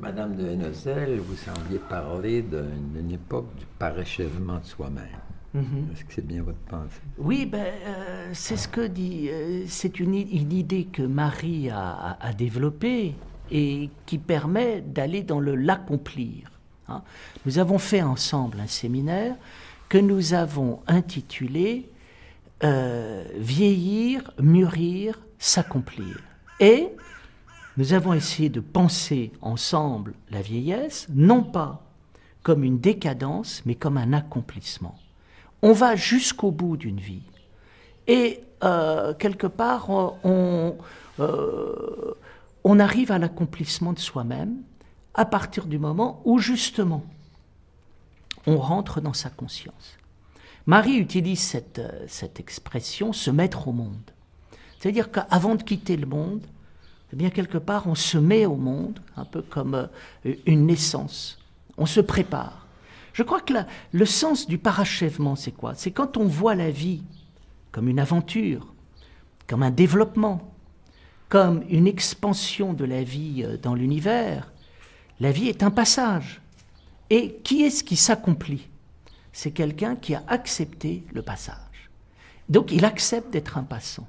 Madame de Haenel, vous sembliez parler d'une époque du parachèvement de soi-même. Est-ce que c'est bien votre pensée? Oui, c'est ce que dit. C'est une idée que Marie a développée et qui permet d'aller dans l'accomplir. Hein. Nous avons fait ensemble un séminaire que nous avons intitulé Vieillir, mûrir, s'accomplir. Et nous avons essayé de penser ensemble la vieillesse, non pas comme une décadence, mais comme un accomplissement. On va jusqu'au bout d'une vie. Et quelque part, on arrive à l'accomplissement de soi-même à partir du moment où, justement, on rentre dans sa conscience. Marie utilise cette expression « se mettre au monde ». C'est-à-dire qu'avant de quitter le monde, eh bien, quelque part, on se met au monde, un peu comme une naissance. On se prépare. Je crois que le sens du parachèvement, c'est quoi? C'est quand on voit la vie comme une aventure, comme un développement, comme une expansion de la vie dans l'univers. La vie est un passage. Et qui est-ce qui s'accomplit? C'est quelqu'un qui a accepté le passage. Donc, il accepte d'être un passant.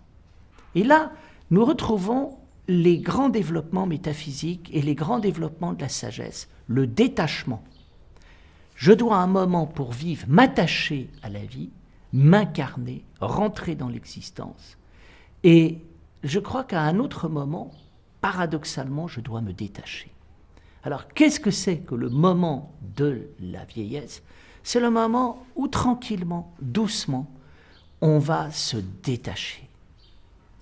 Et là, nous retrouvons les grands développements métaphysiques et les grands développements de la sagesse, le détachement. Je dois un moment pour vivre, m'attacher à la vie, m'incarner, rentrer dans l'existence. Et je crois qu'à un autre moment, paradoxalement, je dois me détacher. Alors, qu'est-ce que c'est que le moment de la vieillesse? C'est le moment où, tranquillement, doucement, on va se détacher.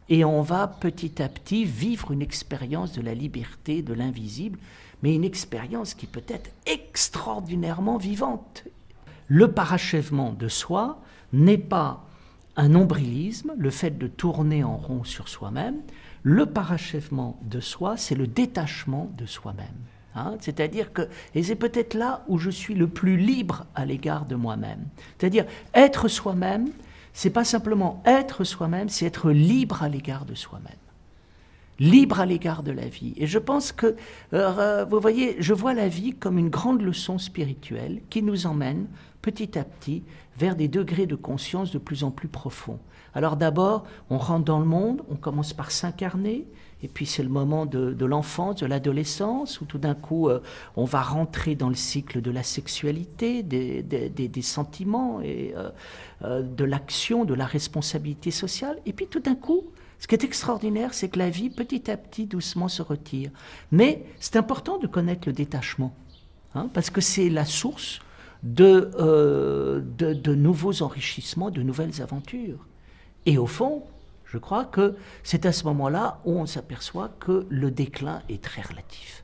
Et on va petit à petit vivre une expérience de la liberté, de l'invisible, mais une expérience qui peut être extraordinairement vivante. Le parachèvement de soi n'est pas un nombrilisme, le fait de tourner en rond sur soi-même. Le parachèvement de soi, c'est le détachement de soi-même. Hein, c'est-à-dire que, et c'est peut-être là où je suis le plus libre à l'égard de moi-même. C'est-à-dire être soi-même, c'est pas simplement être soi-même, c'est être libre à l'égard de soi-même. Libre à l'égard de la vie. Et je pense que, vous voyez, je vois la vie comme une grande leçon spirituelle qui nous emmène petit à petit vers des degrés de conscience de plus en plus profonds. Alors d'abord, on rentre dans le monde, on commence par s'incarner, et puis c'est le moment de l'enfance, de l'adolescence, où tout d'un coup, on va rentrer dans le cycle de la sexualité, des sentiments, et de l'action, de la responsabilité sociale. Et puis tout d'un coup, ce qui est extraordinaire, c'est que la vie, petit à petit, doucement se retire. Mais c'est important de connaître le détachement, hein, parce que c'est la source de nouveaux enrichissements, de nouvelles aventures. Et au fond, je crois que c'est à ce moment-là où on s'aperçoit que le déclin est très relatif.